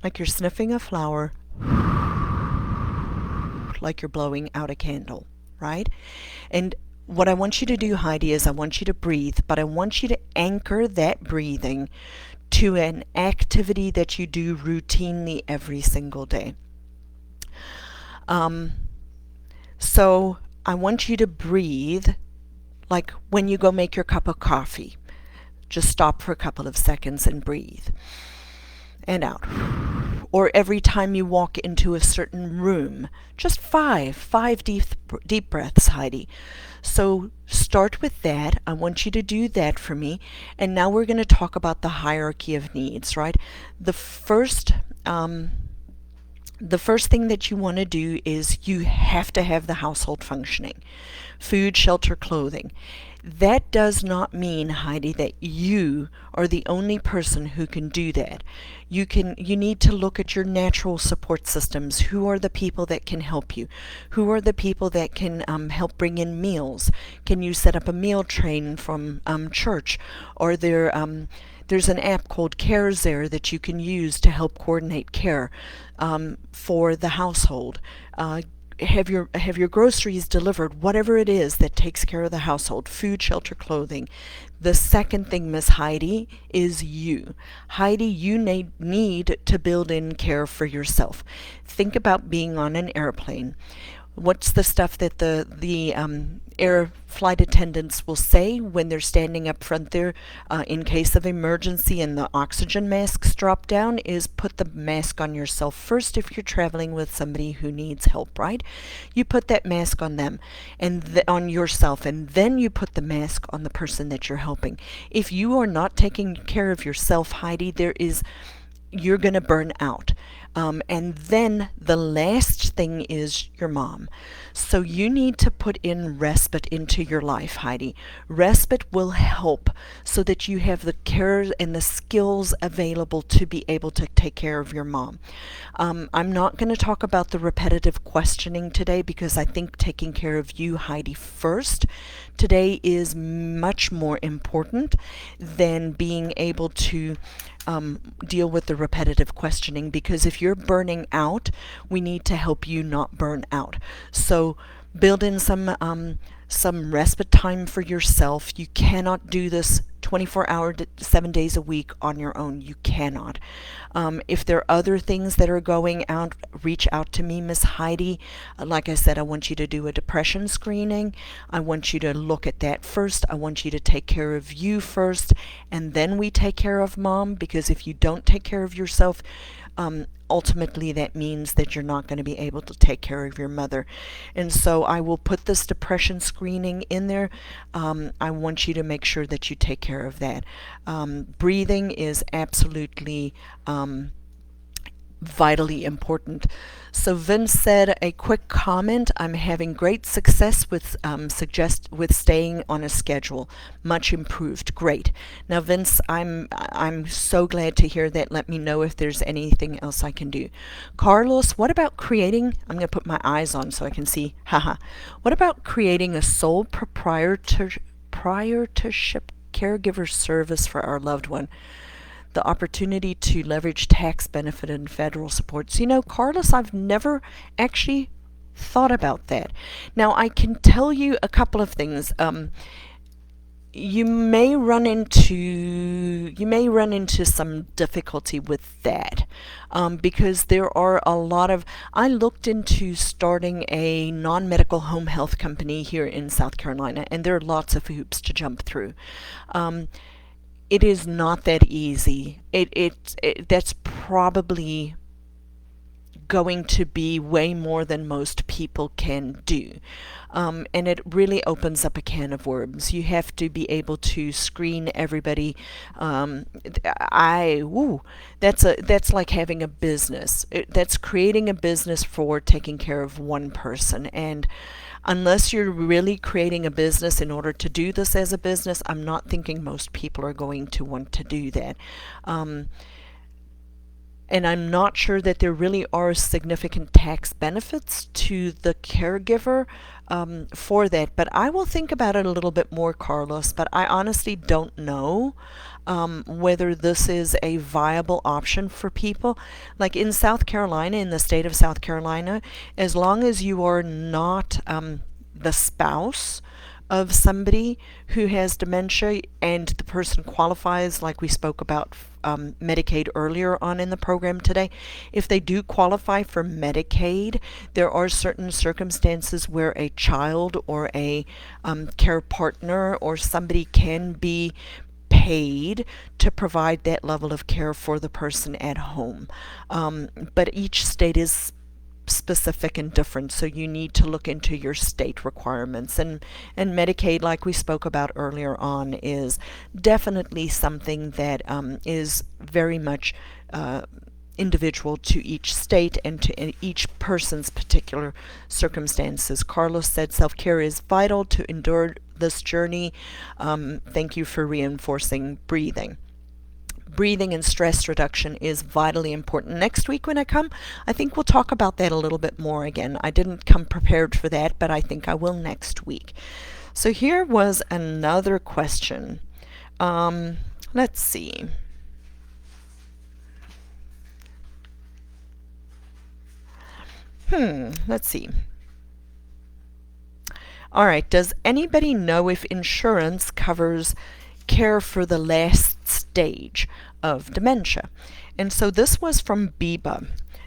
Like you're sniffing a flower, like you're blowing out a candle, right? And what I want you to do, Heidi, is I want you to breathe, but I want you to anchor that breathing to an activity that you do routinely every single day. So I want you to breathe like when you go make your cup of coffee. Just stop for a couple of seconds and breathe. And out. Or every time you walk into a certain room, just five deep breaths, Heidi. So start with that. I want you to do that for me. And now we're going to talk about the hierarchy of needs, right? The first thing that you want to do is you have to have the household functioning. Food, shelter, clothing. That does not mean, Heidi, that you are the only person who can do that. You need to look at your natural support systems. Who are the people that can help you? Who are the people that can help bring in meals? Can you set up a meal train from church? Or there's an app called CareZare that you can use to help coordinate care for the household. Have your groceries delivered, whatever it is that takes care of the household, food, shelter, clothing. The second thing, Miss Heidi, is you. Heidi, you need to build in care for yourself. Think about being on an airplane. What's the stuff that the air flight attendants will say when they're standing up front there in case of emergency and the oxygen masks drop down is put the mask on yourself first if you're traveling with somebody who needs help, right? You put that mask on them and on yourself, and then you put the mask on the person that you're helping. If you are not taking care of yourself, Heidi, you're going to burn out. And then the last thing is your mom. So you need to put in respite into your life, Heidi. Respite will help so that you have the care and the skills available to be able to take care of your mom. I'm not going to talk about the repetitive questioning today because I think taking care of you, Heidi, first today is much more important than being able to deal with the repetitive questioning, because if you're burning out, we need to help you not burn out. So build in some respite time for yourself. You cannot do this 24 hours, 7 days a week on your own. You cannot. If there are other things that are going out, reach out to me, Miss Heidi. Like I said, I want you to do a depression screening. I want you to look at that first. I want you to take care of you first, and then we take care of mom, because if you don't take care of yourself, ultimately that means that you're not going to be able to take care of your mother. And so I will put this depression screening in there. I want you to make sure that you take care of that. Breathing is absolutely vitally important. So Vince said, a quick comment: I'm having great success with with staying on a schedule. Much improved. Great. Now Vince, I'm so glad to hear that. Let me know if there's anything else I can do. Carlos, what about creating, I'm going to put my eyes on so I can see. Haha. What about creating a sole proprietorship caregiver service for our loved one? The opportunity to leverage tax benefit and federal supports. You know, Carlos, I've never actually thought about that. Now, I can tell you a couple of things. You may run into some difficulty with that, because there are a lot of. I looked into starting a non-medical home health company here in South Carolina, and there are lots of hoops to jump through. It is not that easy. That's probably going to be way more than most people can do. And it really opens up a can of worms. You have to be able to screen everybody. That's like having a business. That's creating a business for taking care of one person. And unless you're really creating a business in order to do this as a business, I'm not thinking most people are going to want to do that. And I'm not sure that there really are significant tax benefits to the caregiver for that. But I will think about it a little bit more, Carlos. But I honestly don't know whether this is a viable option for people. Like in South Carolina, in the state of South Carolina, as long as you are not the spouse of somebody who has dementia and the person qualifies, like we spoke about Medicaid earlier on in the program today, if they do qualify for Medicaid, there are certain circumstances where a child or a care partner or somebody can be paid to provide that level of care for the person at home. But each state is specific and different, so you need to look into your state requirements. And Medicaid, like we spoke about earlier on, is definitely something that is very much individual to each state and to each person's particular circumstances. Carlos said self-care is vital to endure this journey. Thank you for reinforcing breathing. Breathing and stress reduction is vitally important. Next week when I come, I think we'll talk about that a little bit more again. I didn't come prepared for that, but I think I will next week. So here was another question. Let's see. Let's see. All right, does anybody know if insurance covers care for the last stage of dementia? And so this was from Biba.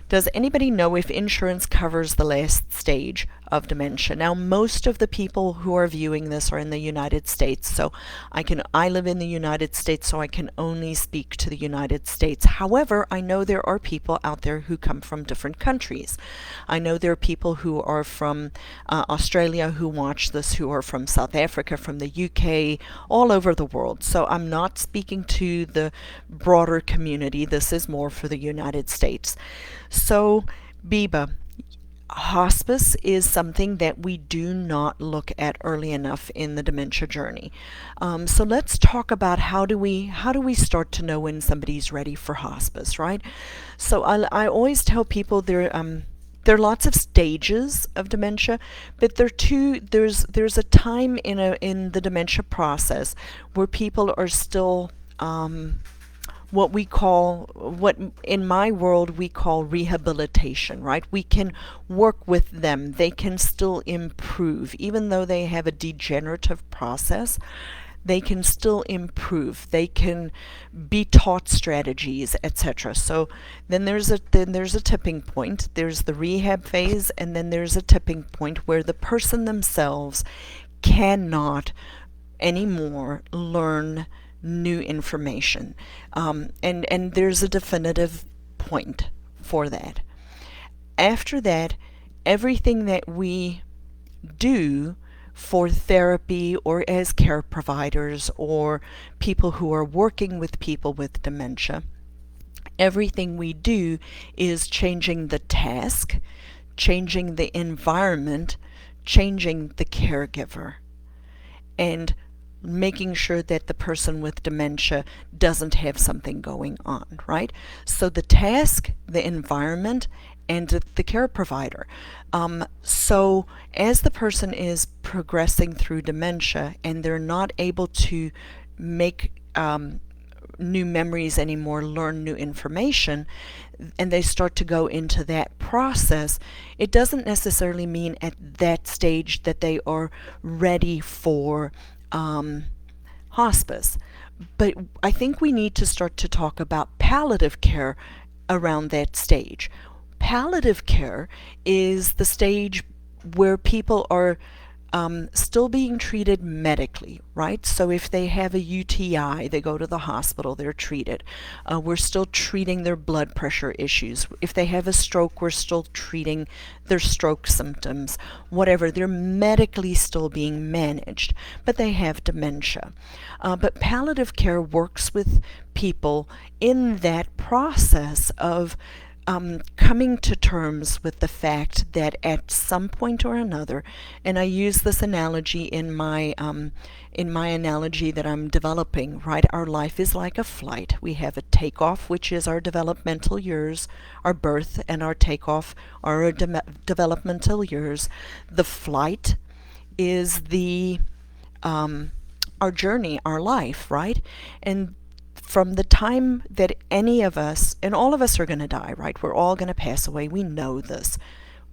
Does anybody know if insurance covers the last stage of dementia? Now, most of the people who are viewing this are in the United States, so I live in the United States, so I can only speak to the United States. However, I know there are people out there who come from different countries. I know there are people who are from Australia who watch this, who are from South Africa, from the UK, all over the world. So I'm not speaking to the broader community. This is more for the United States. So, Biba, hospice is something that we do not look at early enough in the dementia journey. So let's talk about how do we start to know when somebody's ready for hospice, right? So I always tell people there are lots of stages of dementia, but there's a time in the dementia process where people are still what in my world we call rehabilitation, right? We can work with them. They can still improve. Even though they have a degenerative process, they can still improve. They can be taught strategies, etc. So then there's a tipping point. There's the rehab phase, and then there's a tipping point where the person themselves cannot anymore learn new information, and there's a definitive point for that. After that, everything that we do for therapy or as care providers or people who are working with people with dementia Everything we do is changing the task, changing the environment, changing the caregiver, and making sure that the person with dementia doesn't have something going on, right? So the task, the environment, and the care provider. So as the person is progressing through dementia and they're not able to make new memories anymore, learn new information, and they start to go into that process, it doesn't necessarily mean at that stage that they are ready for hospice. But I think we need to start to talk about palliative care around that stage. Palliative care is the stage where people are still being treated medically, right? So if they have a UTI, they go to the hospital, they're treated. We're still treating their blood pressure issues. If they have a stroke, we're still treating their stroke symptoms. Whatever, they're medically still being managed, but they have dementia. But palliative care works with people in that process of coming to terms with the fact that at some point or another, and I use this analogy in my analogy that I'm developing, right? Our life is like a flight. We have a takeoff, which is our developmental years, our birth, and our takeoff are our developmental years. The flight is the our journey, our life, right? And from the time that any of us, and all of us are going to die, right? We're all going to pass away. We know this.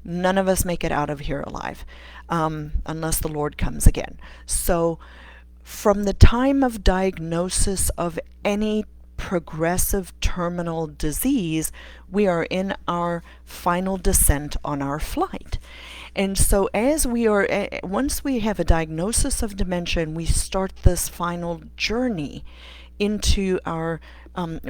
None of us make it out of here alive, unless the Lord comes again. So from the time of diagnosis of any progressive terminal disease, we are in our final descent on our flight. And so as we are, once we have a diagnosis of dementia and we start this final journey into our,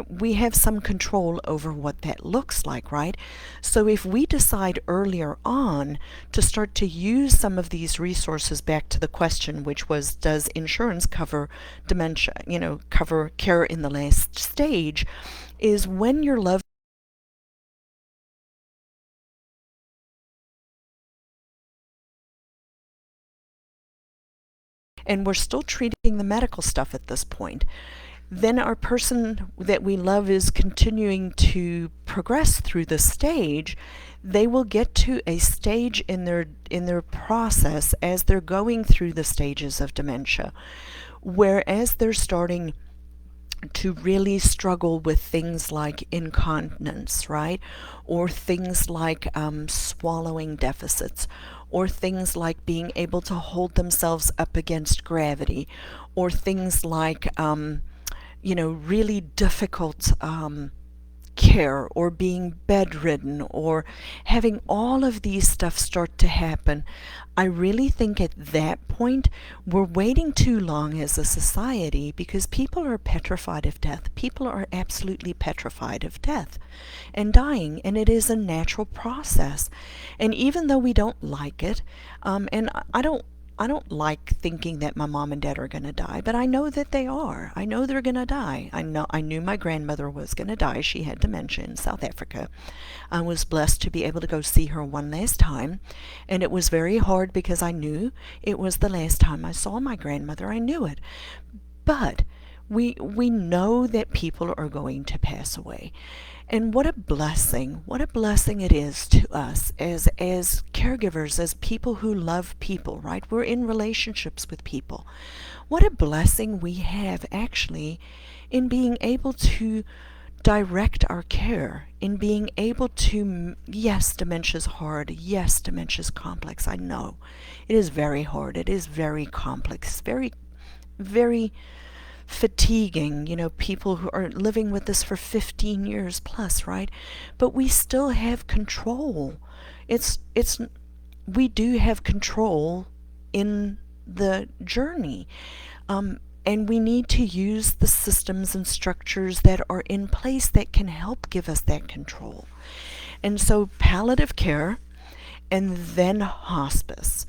we have some control over what that looks like, right? So if we decide earlier on to start to use some of these resources, back to the question, which was, does insurance cover dementia, cover care in the last stage, is when your loved and we're still treating the medical stuff at this point, then our person that we love is continuing to progress through the stage. They will get to a stage in their process as they're going through the stages of dementia, whereas they're starting to really struggle with things like incontinence, right? Or things like swallowing deficits, or things like being able to hold themselves up against gravity, or things like really difficult care, or being bedridden, or having all of these stuff start to happen. I really think at that point we're waiting too long as a society, because people are petrified of death. People are absolutely petrified of death and dying, and it is a natural process. And even though we don't like it, and I don't like thinking that my mom and dad are going to die, but I know that they are. I know they're going to die. I knew my grandmother was going to die. She had dementia in South Africa. I was blessed to be able to go see her one last time, and it was very hard because I knew it was the last time I saw my grandmother. I knew it. But we know that people are going to pass away. And what a blessing it is to us as caregivers, as people who love people, right? We're in relationships with people. What a blessing we have actually in being able to direct our care, in being able to, yes, dementia's hard, yes, dementia's complex, I know. It is very hard, it is very complex, very, very fatiguing, people who are living with this for 15 years plus, right? But we still have control. We do have control in the journey. And we need to use the systems and structures that are in place that can help give us that control. And so palliative care, and then hospice.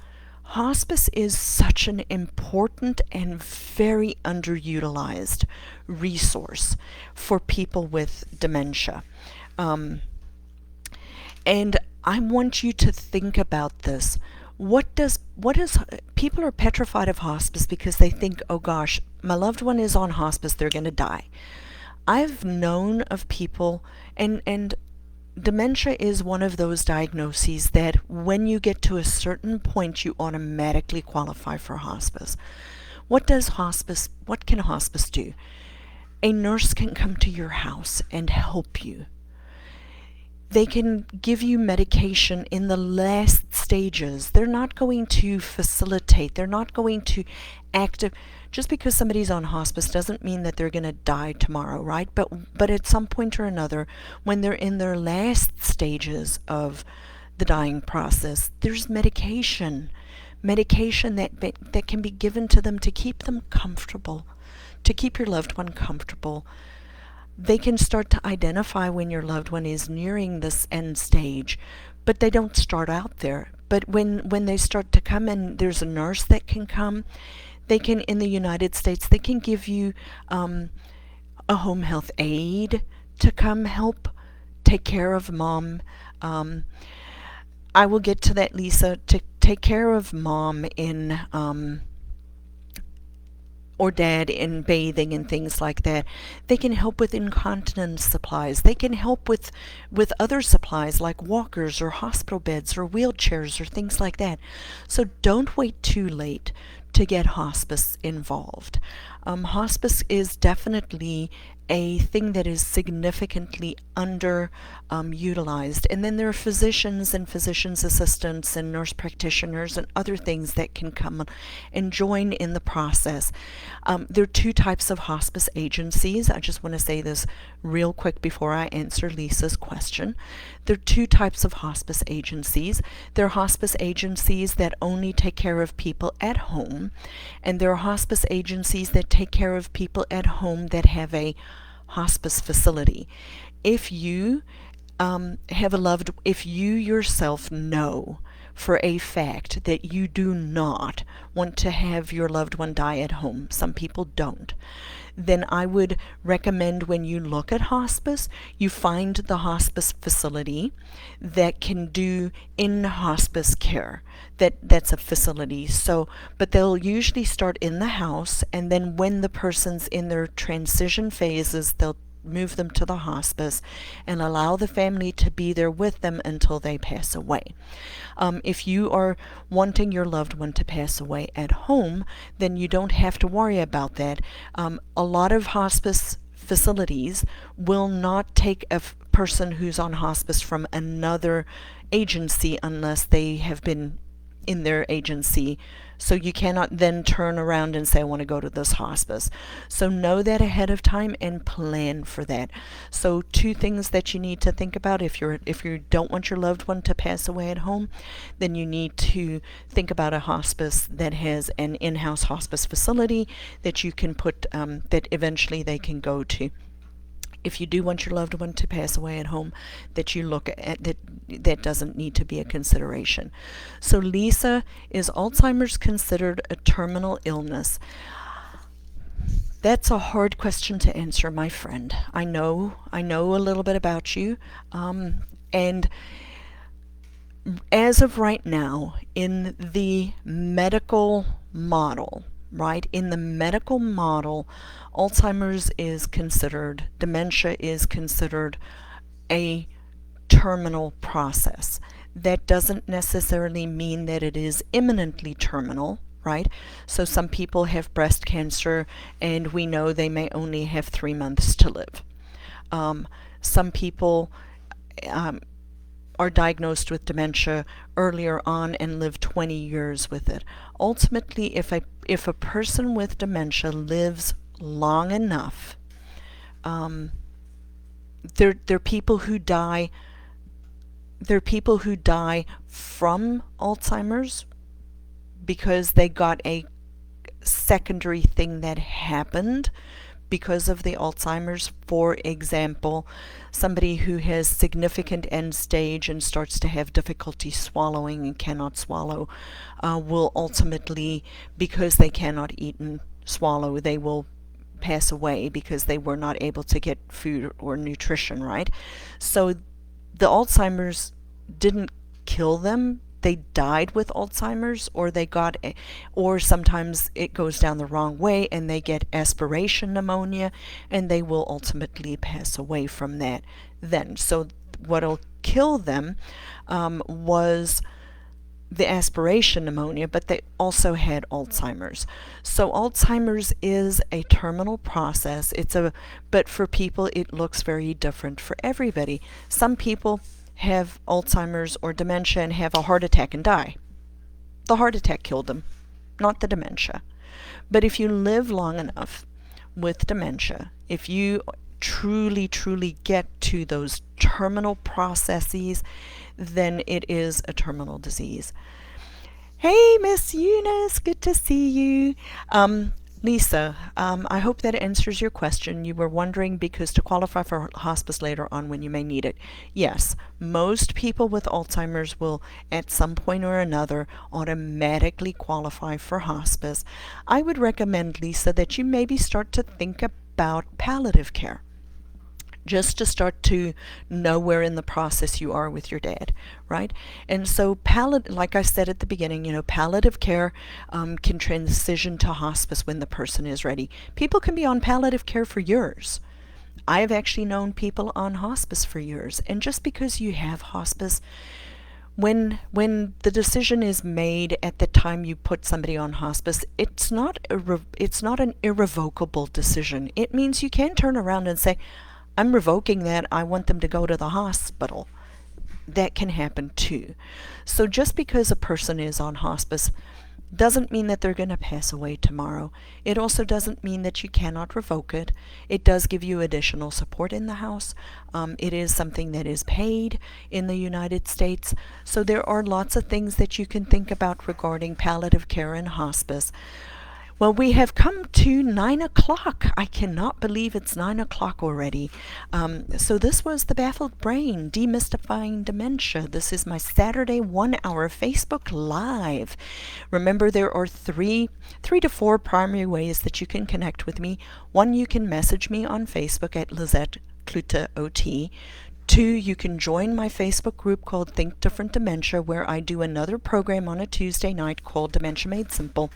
Hospice is such an important and very underutilized resource for people with dementia. Um, and I want you to think about this. What is people are petrified of hospice because they think, oh gosh, my loved one is on hospice, they're going to die. I've known of people, and dementia is one of those diagnoses that when you get to a certain point, you automatically qualify for hospice. What can hospice do? A nurse can come to your house and help you. They can give you medication in the last stages. They're not going to facilitate. They're not going to active. Just because somebody's on hospice doesn't mean that they're going to die tomorrow, right? But at some point or another, when they're in their last stages of the dying process, there's medication that can be given to them to keep them comfortable, to keep your loved one comfortable. They can start to identify when your loved one is nearing this end stage, but they don't start out there. But when they start to come, and there's a nurse that can come, they can, in the United States, they can give you a home health aide to come help take care of mom. I will get to that, Lisa, to take care of mom in or dad in bathing and things like that. They can help with incontinence supplies. They can help with other supplies like walkers or hospital beds or wheelchairs or things like that. So don't wait too late to get hospice involved. Hospice is definitely a thing that is significantly utilized. And then there are physicians and physician's assistants and nurse practitioners and other things that can come and join in the process. There are two types of hospice agencies. I just want to say this real quick before I answer Lisa's question. There are two types of hospice agencies. There are hospice agencies that only take care of people at home, and there are hospice agencies that take care of people at home that have a hospice facility. If you if you yourself know for a fact that you do not want to have your loved one die at home, some people don't, then I would recommend when you look at hospice, you find the hospice facility that can do in-hospice care. That's a facility. So, but they'll usually start in the house, and then when the person's in their transition phases, they'll move them to the hospice and allow the family to be there with them until they pass away. If you are wanting your loved one to pass away at home, then you don't have to worry about that. A lot of hospice facilities will not take a person who's on hospice from another agency unless they have been in their agency. So you cannot then turn around and say, I want to go to this hospice. So know that ahead of time and plan for that. So two things that you need to think about if you don't want your loved one to pass away at home, then you need to think about a hospice that has an in-house hospice facility that you can put that eventually they can go to. If you do want your loved one to pass away at home, that you look at that doesn't need to be a consideration. So Lisa, is Alzheimer's considered a terminal illness? That's a hard question to answer, my friend. I know a little bit about you, and as of right now, in the medical model, right? In the medical model, Alzheimer's is considered, dementia is considered a terminal process. That doesn't necessarily mean that it is imminently terminal, right? So some people have breast cancer and we know they may only have 3 months to live. Some people are diagnosed with dementia earlier on and live 20 years with it. Ultimately, if a person with dementia lives long enough, there are people who die. There are people who die from Alzheimer's because they got a secondary thing that happened because of the Alzheimer's. For example, somebody who has significant end stage and starts to have difficulty swallowing and cannot swallow will ultimately, because they cannot eat and swallow, they will pass away because they were not able to get food or nutrition, right? So the Alzheimer's didn't kill them. They died with Alzheimer's, or sometimes it goes down the wrong way and they get aspiration pneumonia, and they will ultimately pass away from that then. So what'll kill them was the aspiration pneumonia, but they also had Alzheimer's. So Alzheimer's is a terminal process. But for people it looks very different for everybody. Some people have Alzheimer's or dementia and have a heart attack and die. The heart attack killed them, not the dementia. But if you live long enough with dementia, if you truly get to those terminal processes, then it is a terminal disease. Hey, Miss Eunice, good to see you. Lisa, I hope that answers your question. You were wondering because to qualify for hospice later on when you may need it. Yes, most people with Alzheimer's will at some point or another automatically qualify for hospice. I would recommend, Lisa, that you maybe start to think about palliative care, just to start to know where in the process you are with your dad, right? And so like I said at the beginning, palliative care can transition to hospice when the person is ready. People can be on palliative care for years. I've actually known people on hospice for years. And just because you have hospice, when the decision is made at the time you put somebody on hospice, it's not an irrevocable decision. It means you can turn around and say, I'm revoking that. I want them to go to the hospital. That can happen too. So just because a person is on hospice doesn't mean that they're going to pass away tomorrow. It also doesn't mean that you cannot revoke it. It does give you additional support in the house. It is something that is paid in the United States. So there are lots of things that you can think about regarding palliative care and hospice. Well, we have come to 9 o'clock. I cannot believe it's 9 o'clock already. So this was The Baffled Brain, Demystifying Dementia. This is my Saturday 1-hour Facebook Live. Remember, there are three to four primary ways that you can connect with me. One, you can message me on Facebook at Lizette Clute OT. 2, you can join my Facebook group called Think Different Dementia, where I do another program on a Tuesday night called Dementia Made Simple.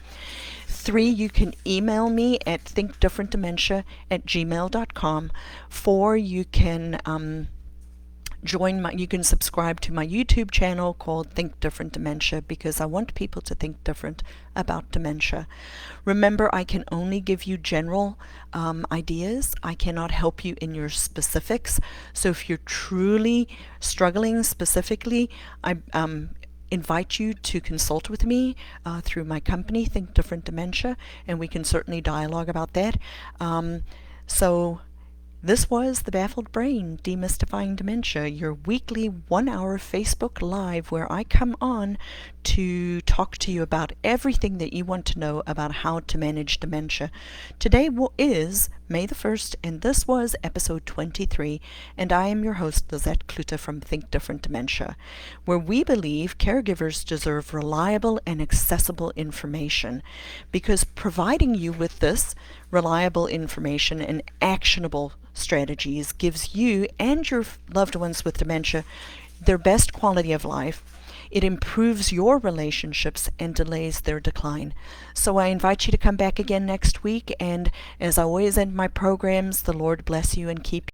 3, you can email me at thinkdifferentdementia@gmail.com. 4, you can you can subscribe to my YouTube channel called Think Different Dementia, because I want people to think different about dementia. Remember, I can only give you general ideas. I cannot help you in your specifics. So if you're truly struggling specifically, I invite you to consult with me through my company, Think Different Dementia, and we can certainly dialogue about that. So this was The Baffled Brain, Demystifying Dementia, your weekly 1-hour Facebook Live where I come on to talk to you about everything that you want to know about how to manage dementia. Today is May the 1st, and this was episode 23, and I am your host, Lizette Clute from Think Different Dementia, where we believe caregivers deserve reliable and accessible information, because providing you with this reliable information and actionable strategies gives you and your loved ones with dementia their best quality of life. It improves your relationships and delays their decline. So I invite you to come back again next week, and as I always end my programs, the Lord bless you and keep you.